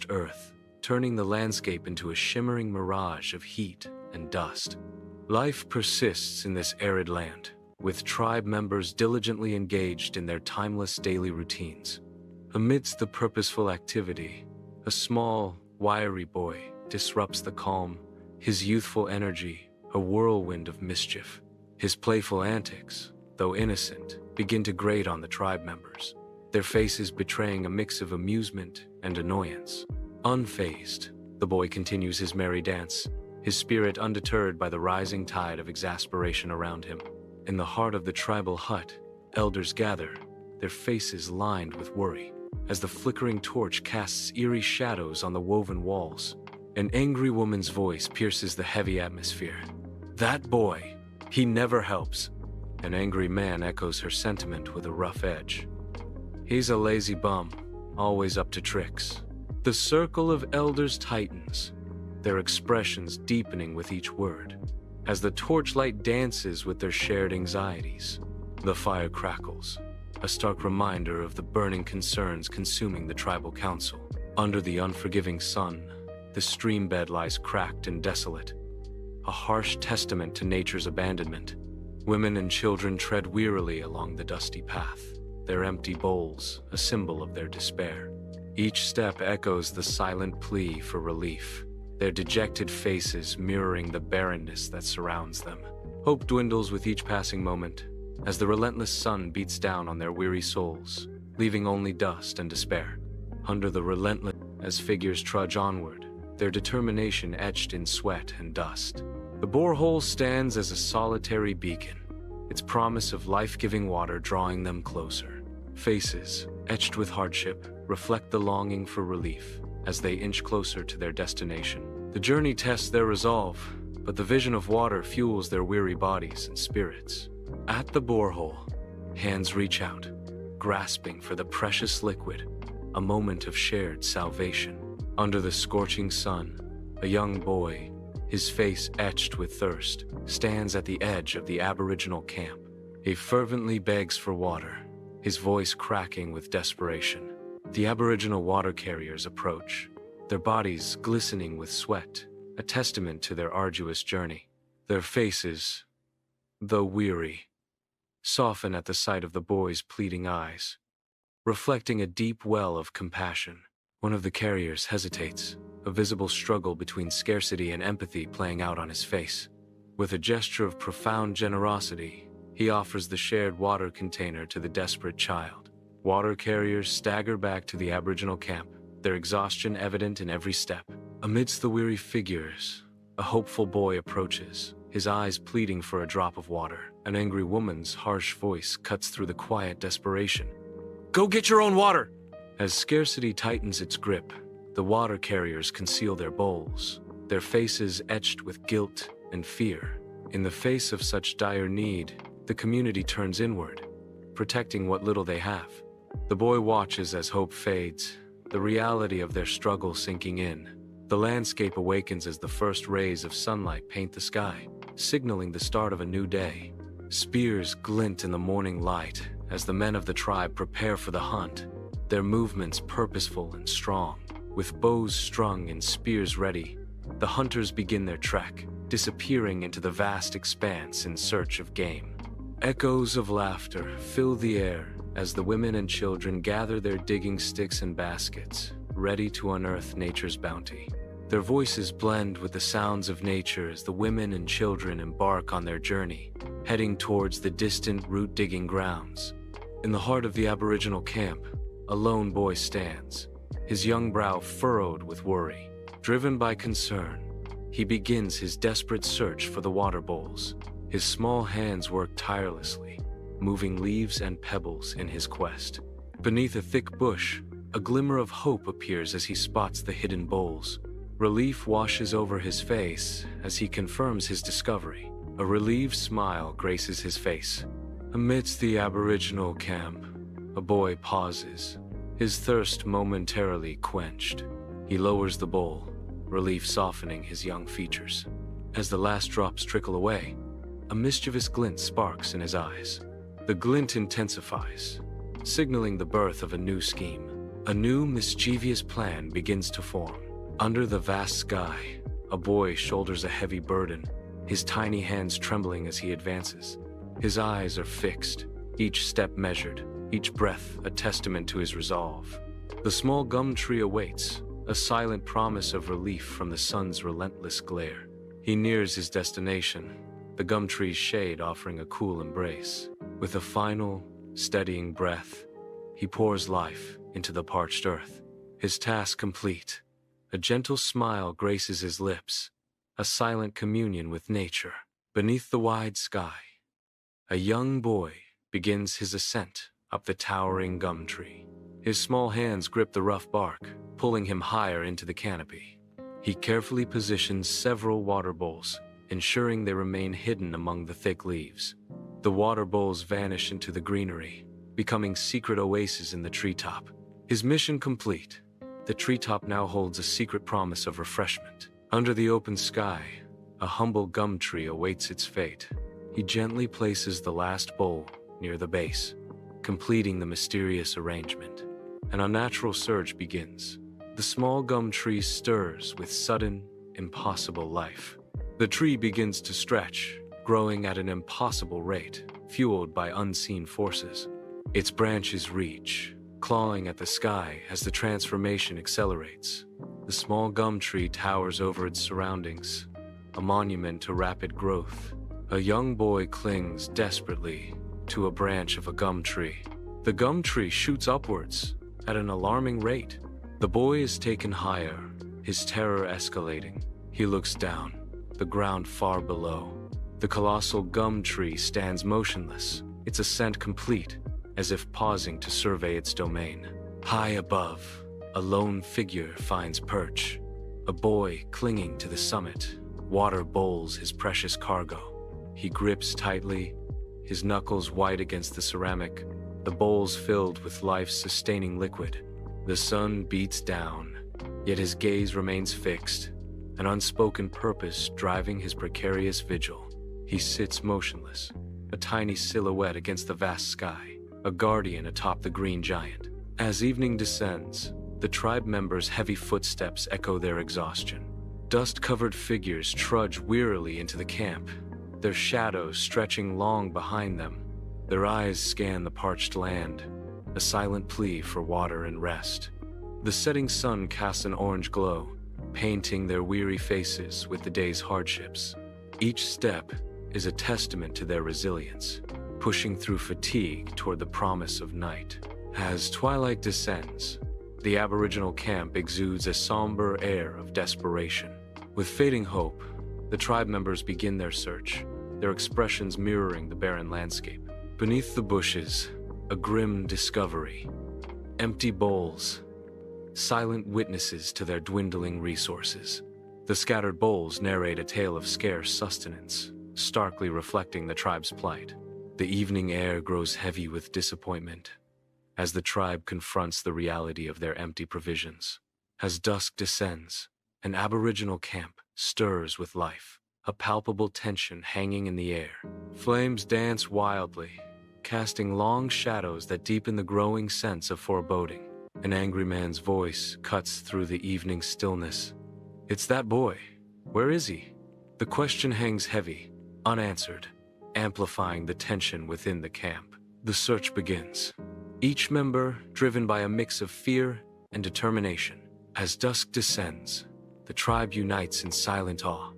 scorched earth, turning the landscape into a shimmering mirage of heat and dust. Life persists in this arid land, with tribe members diligently engaged in their timeless daily routines. Amidst the purposeful activity, a small, wiry boy disrupts the calm, his youthful energy a whirlwind of mischief. His playful antics, though innocent, begin to grate on the tribe members, their faces betraying a mix of amusement and annoyance. Unfazed, the boy continues his merry dance, his spirit undeterred by the rising tide of exasperation around him. In the heart of the tribal hut, elders gather, their faces lined with worry, as the flickering torch casts eerie shadows on the woven walls. An angry woman's voice pierces the heavy atmosphere. "That boy, he never helps." An angry man echoes her sentiment with a rough edge. "He's a lazy bum, always up to tricks." The circle of elders tightens, their expressions deepening with each word. As the torchlight dances with their shared anxieties, the fire crackles, a stark reminder of the burning concerns consuming the tribal council. Under the unforgiving sun, the stream bed lies cracked and desolate, a harsh testament to nature's abandonment. Women and children tread wearily along the dusty path, their empty bowls a symbol of their despair. Each step echoes the silent plea for relief, their dejected faces mirroring the barrenness that surrounds them. Hope dwindles with each passing moment, as the relentless sun beats down on their weary souls, leaving only dust and despair. Under the relentless, as figures trudge onward, their determination etched in sweat and dust. The borehole stands as a solitary beacon, its promise of life-giving water drawing them closer. Faces, etched with hardship, reflect the longing for relief as they inch closer to their destination. The journey tests their resolve, but the vision of water fuels their weary bodies and spirits. At the borehole, hands reach out, grasping for the precious liquid, a moment of shared salvation. Under the scorching sun, a young boy, his face etched with thirst, stands at the edge of the Aboriginal camp. He fervently begs for water, his voice cracking with desperation. The Aboriginal water carriers approach, their bodies glistening with sweat, a testament to their arduous journey. Their faces, though weary, soften at the sight of the boy's pleading eyes, reflecting a deep well of compassion. One of the carriers hesitates, a visible struggle between scarcity and empathy playing out on his face. With a gesture of profound generosity, he offers the shared water container to the desperate child. Water carriers stagger back to the Aboriginal camp, their exhaustion evident in every step. Amidst the weary figures, a hopeful boy approaches, his eyes pleading for a drop of water. An angry woman's harsh voice cuts through the quiet desperation. "Go get your own water!" As scarcity tightens its grip, the water carriers conceal their bowls, their faces etched with guilt and fear. In the face of such dire need, the community turns inward, protecting what little they have. The boy watches as hope fades, the reality of their struggle sinking in. The landscape awakens as the first rays of sunlight paint the sky, signaling the start of a new day. Spears glint in the morning light as the men of the tribe prepare for the hunt, their movements purposeful and strong. With bows strung and spears ready, the hunters begin their trek, disappearing into the vast expanse in search of game. Echoes of laughter fill the air as the women and children gather their digging sticks and baskets, ready to unearth nature's bounty. Their voices blend with the sounds of nature as the women and children embark on their journey, heading towards the distant root-digging grounds. In the heart of the Aboriginal camp, a lone boy stands, his young brow furrowed with worry. Driven by concern, he begins his desperate search for the water bowls. His small hands work tirelessly, moving leaves and pebbles in his quest. Beneath a thick bush, a glimmer of hope appears as he spots the hidden bowls. Relief washes over his face as he confirms his discovery. A relieved smile graces his face. Amidst the Aboriginal camp, a boy pauses, his thirst momentarily quenched. He lowers the bowl, relief softening his young features. As the last drops trickle away, a mischievous glint sparks in his eyes. The glint intensifies, signaling the birth of a new scheme. A new mischievous plan begins to form. Under the vast sky, a boy shoulders a heavy burden, his tiny hands trembling as he advances. His eyes are fixed, each step measured, each breath a testament to his resolve. The small gum tree awaits, a silent promise of relief from the sun's relentless glare. He nears his destination, the gum tree's shade offering a cool embrace. With a final, steadying breath, he pours life into the parched earth. His task complete, a gentle smile graces his lips, a silent communion with nature. Beneath the wide sky, a young boy begins his ascent up the towering gum tree. His small hands grip the rough bark, pulling him higher into the canopy. He carefully positions several water bowls, ensuring they remain hidden among the thick leaves. The water bowls vanish into the greenery, becoming secret oases in the treetop. His mission complete, the treetop now holds a secret promise of refreshment. Under the open sky, a humble gum tree awaits its fate. He gently places the last bowl near the base, completing the mysterious arrangement. An unnatural surge begins. The small gum tree stirs with sudden, impossible life. The tree begins to stretch, growing at an impossible rate, fueled by unseen forces. Its branches reach, clawing at the sky as the transformation accelerates. The small gum tree towers over its surroundings, a monument to rapid growth. A young boy clings desperately to a branch of a gum tree. The gum tree shoots upwards at an alarming rate. The boy is taken higher, his terror escalating. He looks down, the ground far below. The colossal gum tree stands motionless, its ascent complete, as if pausing to survey its domain. High above, a lone figure finds perch. A boy clinging to the summit, water bowls his precious cargo. He grips tightly, his knuckles white against the ceramic, the bowls filled with life-sustaining liquid. The sun beats down, yet his gaze remains fixed, an unspoken purpose driving his precarious vigil. He sits motionless, a tiny silhouette against the vast sky, a guardian atop the green giant. As evening descends, the tribe members' heavy footsteps echo their exhaustion. Dust-covered figures trudge wearily into the camp, their shadows stretching long behind them. Their eyes scan the parched land, a silent plea for water and rest. The setting sun casts an orange glow, painting their weary faces with the day's hardships. Each step is a testament to their resilience, pushing through fatigue toward the promise of night. As twilight descends, the Aboriginal camp exudes a somber air of desperation. With fading hope, the tribe members begin their search, their expressions mirroring the barren landscape. Beneath the bushes, a grim discovery. Empty bowls, silent witnesses to their dwindling resources. The scattered bowls narrate a tale of scarce sustenance, starkly reflecting the tribe's plight. The evening air grows heavy with disappointment as the tribe confronts the reality of their empty provisions. As dusk descends, an Aboriginal camp stirs with life, a palpable tension hanging in the air. Flames dance wildly, casting long shadows that deepen the growing sense of foreboding. An angry man's voice cuts through the evening stillness. "It's that boy. Where is he?" The question hangs heavy, unanswered, amplifying the tension within the camp. The search begins, each member driven by a mix of fear and determination. As dusk descends, the tribe unites in silent awe.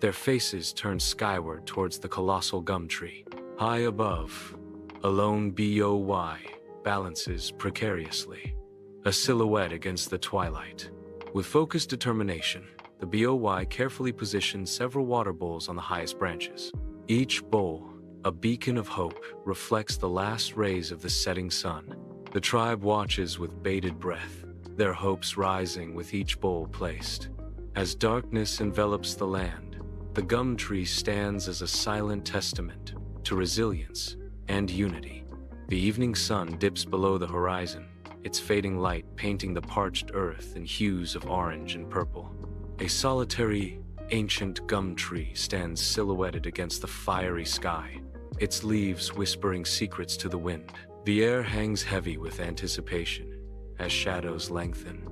Their faces turn skyward towards the colossal gum tree. High above, a lone boy balances precariously, a silhouette against the twilight. With focused determination, the boy carefully positions several water bowls on the highest branches. Each bowl, a beacon of hope, reflects the last rays of the setting sun. The tribe watches with bated breath, their hopes rising with each bowl placed. As darkness envelops the land, the gum tree stands as a silent testament to resilience and unity. The evening sun dips below the horizon, its fading light painting the parched earth in hues of orange and purple. A solitary, ancient gum tree stands silhouetted against the fiery sky, its leaves whispering secrets to the wind. The air hangs heavy with anticipation, as shadows lengthen,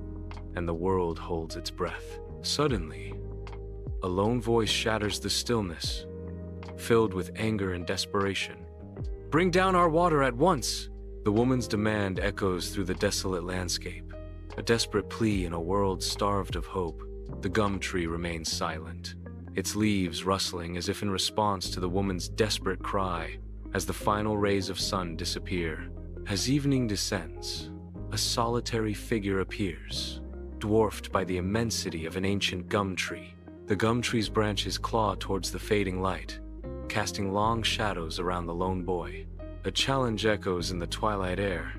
and the world holds its breath. Suddenly, a lone voice shatters the stillness, filled with anger and desperation. "Bring down our water at once!" The woman's demand echoes through the desolate landscape, a desperate plea in a world starved of hope. The gum tree remains silent, its leaves rustling as if in response to the woman's desperate cry. As the final rays of sun disappear, as evening descends, a solitary figure appears, dwarfed by the immensity of an ancient gum tree. The gum tree's branches claw towards the fading light, casting long shadows around the lone boy. A challenge echoes in the twilight air.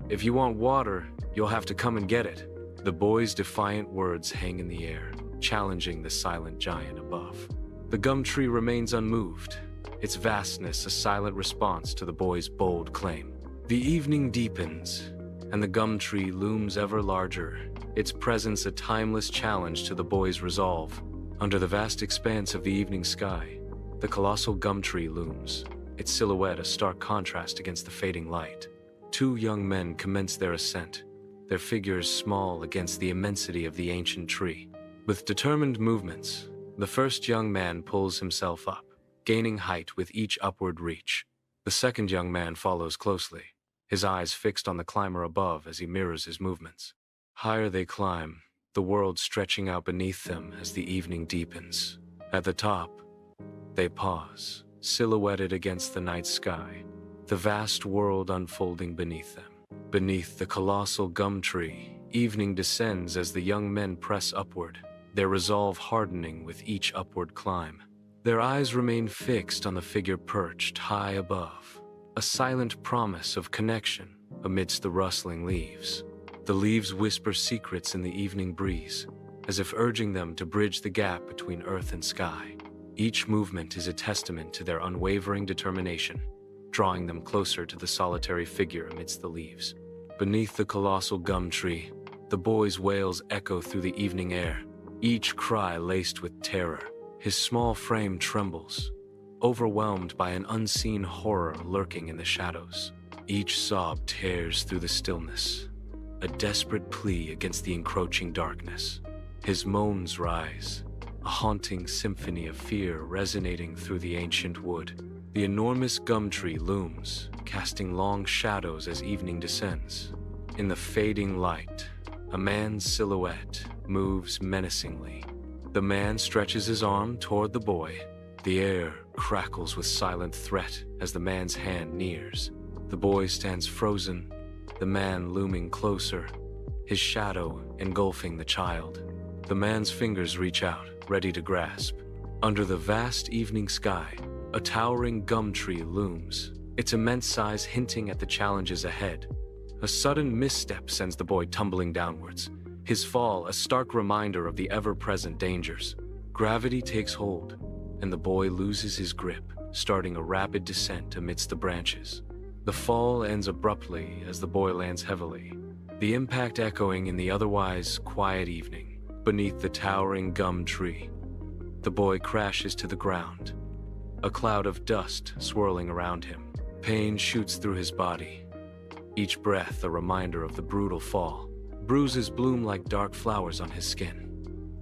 "If you want water, you'll have to come and get it." The boy's defiant words hang in the air, challenging the silent giant above. The gum tree remains unmoved, its vastness a silent response to the boy's bold claim. The evening deepens, and the gum tree looms ever larger, its presence a timeless challenge to the boy's resolve. Under the vast expanse of the evening sky, the colossal gum tree looms, its silhouette a stark contrast against the fading light. Two young men commence their ascent, their figures small against the immensity of the ancient tree. With determined movements, the first young man pulls himself up, gaining height with each upward reach. The second young man follows closely, his eyes fixed on the climber above as he mirrors his movements. Higher they climb, the world stretching out beneath them as the evening deepens. At the top, they pause, silhouetted against the night sky, the vast world unfolding beneath them. Beneath the colossal gum tree, evening descends as the young men press upward, their resolve hardening with each upward climb. Their eyes remain fixed on the figure perched high above, a silent promise of connection amidst the rustling leaves. The leaves whisper secrets in the evening breeze, as if urging them to bridge the gap between earth and sky. Each movement is a testament to their unwavering determination, drawing them closer to the solitary figure amidst the leaves. Beneath the colossal gum tree, the boy's wails echo through the evening air, each cry laced with terror. His small frame trembles, overwhelmed by an unseen horror lurking in the shadows. Each sob tears through the stillness, a desperate plea against the encroaching darkness. His moans rise, a haunting symphony of fear resonating through the ancient wood. The enormous gum tree looms, casting long shadows as evening descends. In the fading light, a man's silhouette moves menacingly. The man stretches his arm toward the boy. The air crackles with silent threat as the man's hand nears. The boy stands frozen, the man looming closer, his shadow engulfing the child. The man's fingers reach out, ready to grasp. Under the vast evening sky, a towering gum tree looms, its immense size hinting at the challenges ahead. A sudden misstep sends the boy tumbling downwards, his fall a stark reminder of the ever-present dangers. Gravity takes hold, and the boy loses his grip, starting a rapid descent amidst the branches. The fall ends abruptly as the boy lands heavily, the impact echoing in the otherwise quiet evening. Beneath the towering gum tree, the boy crashes to the ground, a cloud of dust swirling around him. Pain shoots through his body, each breath a reminder of the brutal fall. Bruises bloom like dark flowers on his skin,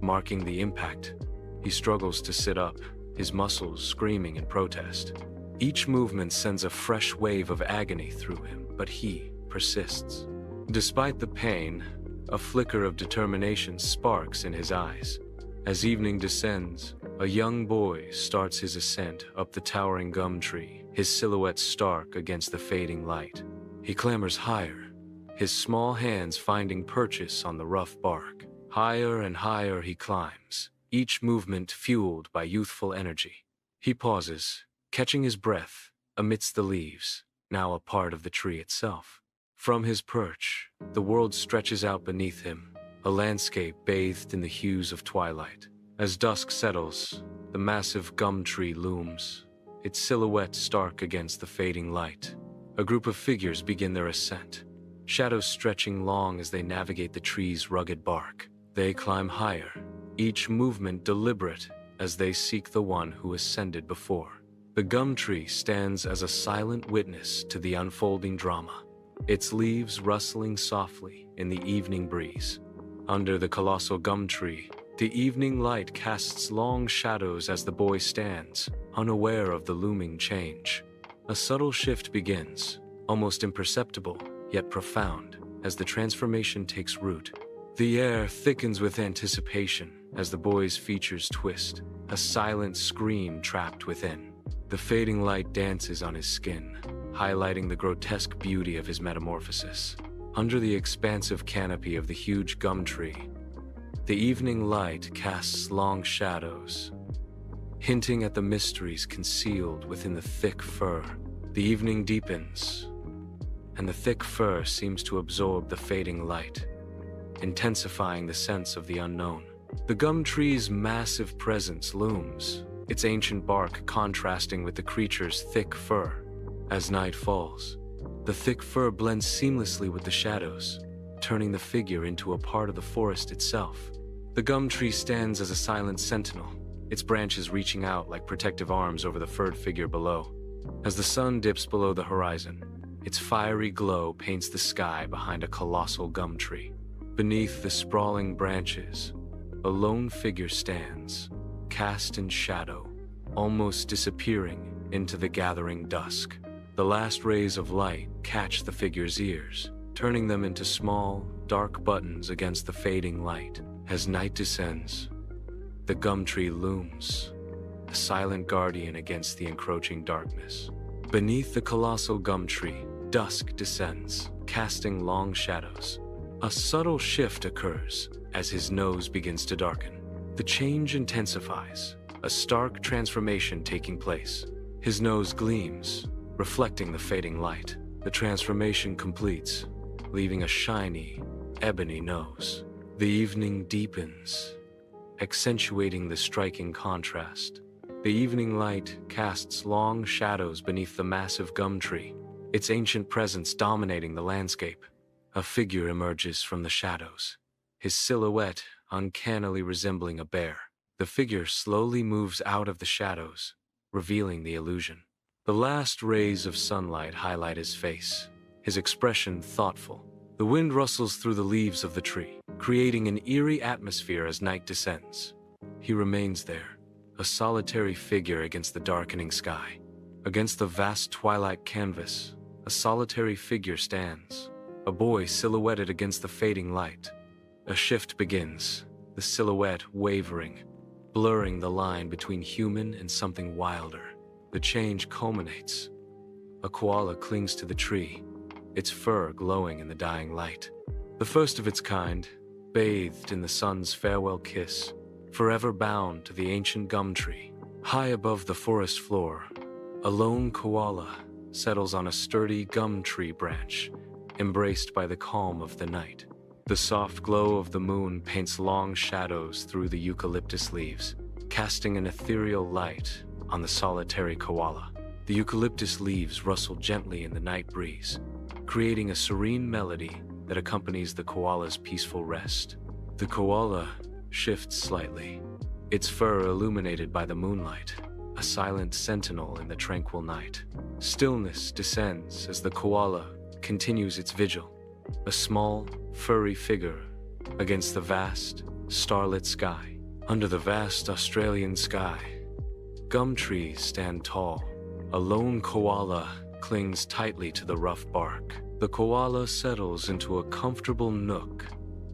marking the impact. He struggles to sit up, his muscles screaming in protest. Each movement sends a fresh wave of agony through him, but he persists. Despite the pain, a flicker of determination sparks in his eyes. As evening descends, a young boy starts his ascent up the towering gum tree, his silhouette stark against the fading light. He clambers higher, his small hands finding purchase on the rough bark. Higher and higher he climbs, each movement fueled by youthful energy. He pauses, catching his breath amidst the leaves, now a part of the tree itself. From his perch, the world stretches out beneath him, a landscape bathed in the hues of twilight. As dusk settles, the massive gum tree looms, its silhouette stark against the fading light. A group of figures begin their ascent, shadows stretching long as they navigate the tree's rugged bark. They climb higher, each movement deliberate as they seek the one who ascended before. The gum tree stands as a silent witness to the unfolding drama. its leaves rustling softly in the evening breeze. Under the colossal gum tree, the evening light casts long shadows as the boy stands, unaware of the looming change. A subtle shift begins, almost imperceptible, yet profound, as the transformation takes root. The air thickens with anticipation as the boy's features twist, a silent scream trapped within. The fading light dances on his skin, highlighting the grotesque beauty of his metamorphosis. Under the expansive canopy of the huge gum tree, the evening light casts long shadows, hinting at the mysteries concealed within the thick fur. The evening deepens, and the thick fur seems to absorb the fading light, intensifying the sense of the unknown. The gum tree's massive presence looms, its ancient bark contrasting with the creature's thick fur. As night falls, the thick fur blends seamlessly with the shadows, turning the figure into a part of the forest itself. The gum tree stands as a silent sentinel, its branches reaching out like protective arms over the furred figure below. As the sun dips below the horizon, its fiery glow paints the sky behind a colossal gum tree. Beneath the sprawling branches, a lone figure stands, cast in shadow, almost disappearing into the gathering dusk. The last rays of light catch the figure's ears, turning them into small, dark buttons against the fading light. As night descends, the gum tree looms, a silent guardian against the encroaching darkness. Beneath the colossal gum tree, dusk descends, casting long shadows. A subtle shift occurs as his nose begins to darken. The change intensifies, a stark transformation taking place. His nose gleams, reflecting the fading light. The transformation completes, leaving a shiny, ebony nose. The evening deepens, accentuating the striking contrast. The evening light casts long shadows beneath the massive gum tree, its ancient presence dominating the landscape. A figure emerges from the shadows, his silhouette uncannily resembling a bear. The figure slowly moves out of the shadows, revealing the illusion. The last rays of sunlight highlight his face, his expression thoughtful. The wind rustles through the leaves of the tree, creating an eerie atmosphere as night descends. He remains there, a solitary figure against the darkening sky. Against the vast twilight canvas, a solitary figure stands, a boy silhouetted against the fading light. A shift begins, the silhouette wavering, blurring the line between human and something wilder. The change culminates. A koala clings to the tree, its fur glowing in the dying light. The first of its kind, bathed in the sun's farewell kiss, forever bound to the ancient gum tree. High above the forest floor, a lone koala settles on a sturdy gum tree branch, embraced by the calm of the night. The soft glow of the moon paints long shadows through the eucalyptus leaves, casting an ethereal light on the solitary koala. The eucalyptus leaves rustle gently in the night breeze, creating a serene melody that accompanies the koala's peaceful rest. The koala shifts slightly, its fur illuminated by the moonlight, a silent sentinel in the tranquil night. Stillness descends as the koala continues its vigil, a small, furry figure against the vast, starlit sky. Under the vast Australian sky, gum trees stand tall. A lone koala clings tightly to the rough bark. The koala settles into a comfortable nook,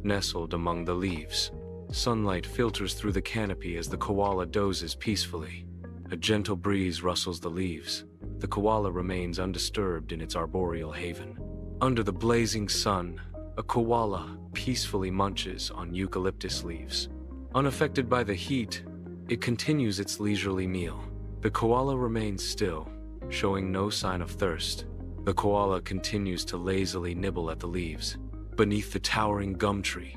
nestled among the leaves. Sunlight filters through the canopy as the koala dozes peacefully. A gentle breeze rustles the leaves. The koala remains undisturbed in its arboreal haven. Under the blazing sun, a koala peacefully munches on eucalyptus leaves. Unaffected by the heat, it continues its leisurely meal. The koala remains still, showing no sign of thirst. The koala continues to lazily nibble at the leaves. Beneath the towering gum tree,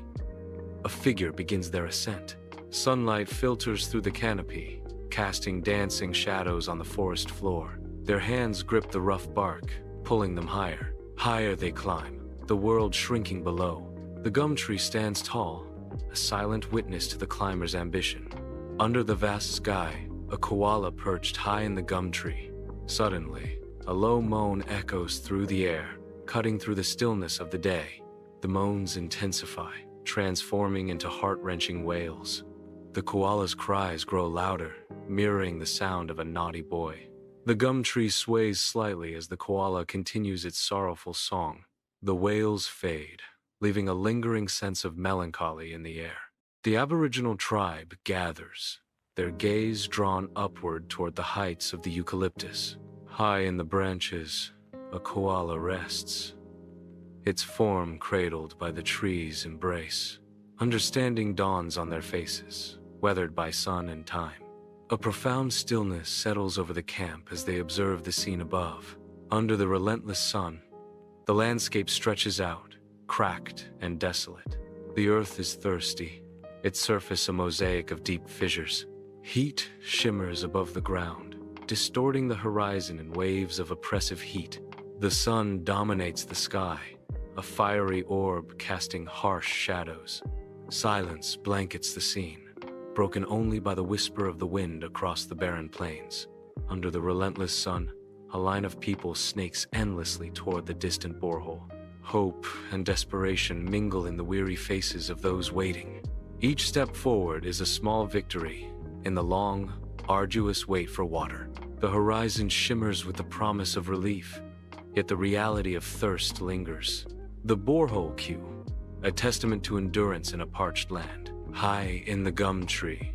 a figure begins their ascent. Sunlight filters through the canopy, casting dancing shadows on the forest floor. Their hands grip the rough bark, pulling them higher. Higher they climb, the world shrinking below. The gum tree stands tall, a silent witness to the climber's ambition. Under the vast sky, a koala perched high in the gum tree. Suddenly, a low moan echoes through the air. cutting through the stillness of the day. The moans intensify, transforming into heart-wrenching wails. The koala's cries grow louder, mirroring the sound of a naughty boy. The gum tree sways slightly as the koala continues its sorrowful song. The wails fade, leaving a lingering sense of melancholy in the air. The Aboriginal tribe gathers, their gaze drawn upward toward the heights of the eucalyptus. High in the branches, a koala rests, its form cradled by the tree's embrace. Understanding dawns on their faces, weathered by sun and time. A profound stillness settles over the camp as they observe the scene above. Under the relentless sun, the landscape stretches out, cracked and desolate. The earth is thirsty, its surface a mosaic of deep fissures. Heat shimmers above the ground, distorting the horizon in waves of oppressive heat. The sun dominates the sky, a fiery orb casting harsh shadows. Silence blankets the scene, broken only by the whisper of the wind across the barren plains. Under the relentless sun, a line of people snakes endlessly toward the distant borehole. Hope and desperation mingle in the weary faces of those waiting. Each step forward is a small victory in the long, arduous wait for water. The horizon shimmers with the promise of relief, yet the reality of thirst lingers. The borehole queue, a testament to endurance in a parched land. High in the gum tree,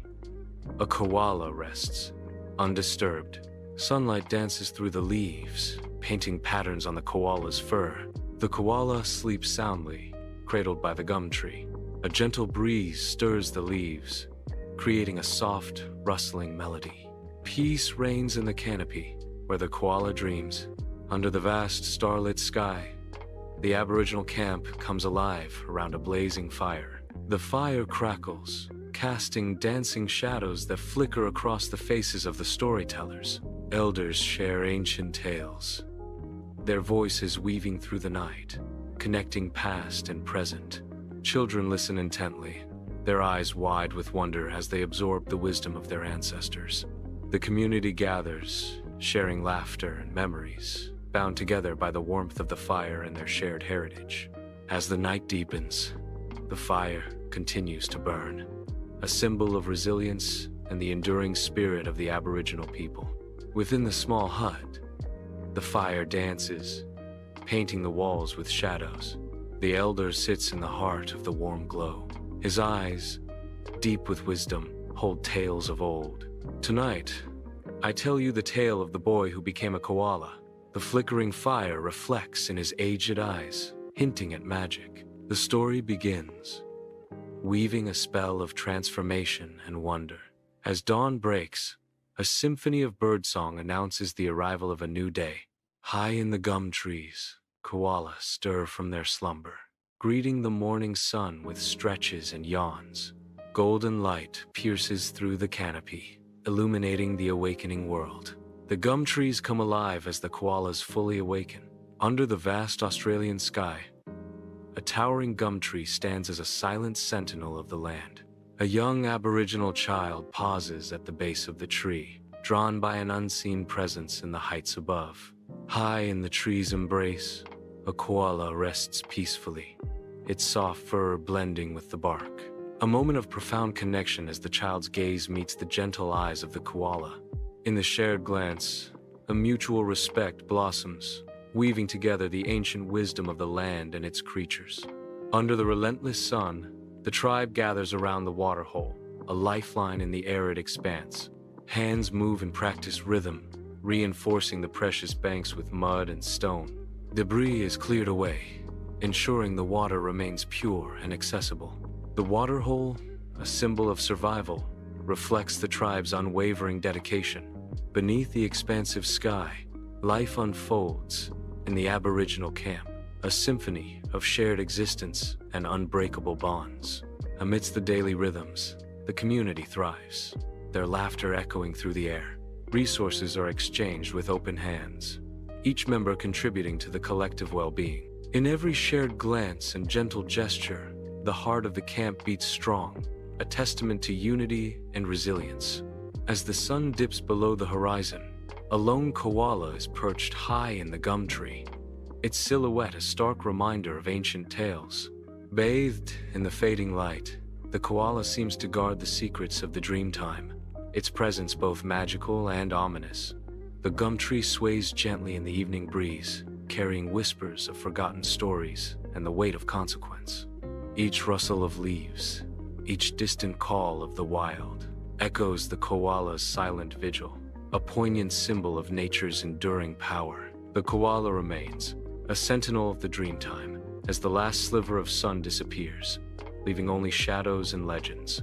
a koala rests, undisturbed. Sunlight dances through the leaves, painting patterns on the koala's fur. The koala sleeps soundly, cradled by the gum tree. A gentle breeze stirs the leaves, creating a soft, rustling melody. Peace reigns in the canopy, where the koala dreams. Under the vast, starlit sky, the Aboriginal camp comes alive around a blazing fire. The fire crackles, casting dancing shadows that flicker across the faces of the storytellers. Elders share ancient tales, their voices weaving through the night, connecting past and present. Children listen intently, their eyes wide with wonder as they absorb the wisdom of their ancestors. The community gathers, sharing laughter and memories, bound together by the warmth of the fire and their shared heritage. As the night deepens, the fire continues to burn, a symbol of resilience and the enduring spirit of the Aboriginal people. Within the small hut, the fire dances, painting the walls with shadows. The elder sits in the heart of the warm glow. His eyes, deep with wisdom, hold tales of old. Tonight, I tell you the tale of the boy who became a koala. The flickering fire reflects in his aged eyes, hinting at magic. The story begins, weaving a spell of transformation and wonder. As dawn breaks, a symphony of birdsong announces the arrival of a new day. High in the gum trees, koala stir from their slumber, greeting the morning sun with stretches and yawns. Golden light pierces through the canopy, illuminating the awakening world. The gum trees come alive as the koalas fully awaken. Under the vast Australian sky, a towering gum tree stands as a silent sentinel of the land. A young Aboriginal child pauses at the base of the tree, drawn by an unseen presence in the heights above. High in the tree's embrace, a koala rests peacefully, its soft fur blending with the bark. A moment of profound connection as the child's gaze meets the gentle eyes of the koala. In the shared glance, a mutual respect blossoms, weaving together the ancient wisdom of the land and its creatures. Under the relentless sun, the tribe gathers around the waterhole, a lifeline in the arid expanse. Hands move and practice rhythm, reinforcing the precious banks with mud and stone. Debris is cleared away, ensuring the water remains pure and accessible. The waterhole, a symbol of survival, reflects the tribe's unwavering dedication. Beneath the expansive sky, life unfolds in the Aboriginal camp, a symphony of shared existence and unbreakable bonds. Amidst the daily rhythms, the community thrives, their laughter echoing through the air. Resources are exchanged with open hands, each member contributing to the collective well-being. In every shared glance and gentle gesture, the heart of the camp beats strong, a testament to unity and resilience. As the sun dips below the horizon, a lone koala is perched high in the gum tree, its silhouette a stark reminder of ancient tales. Bathed in the fading light, the koala seems to guard the secrets of the dreamtime, its presence both magical and ominous. The gum tree sways gently in the evening breeze, carrying whispers of forgotten stories and the weight of consequence. Each rustle of leaves, each distant call of the wild, echoes the koala's silent vigil, a poignant symbol of nature's enduring power. The koala remains, a sentinel of the dreamtime, as the last sliver of sun disappears, leaving only shadows and legends.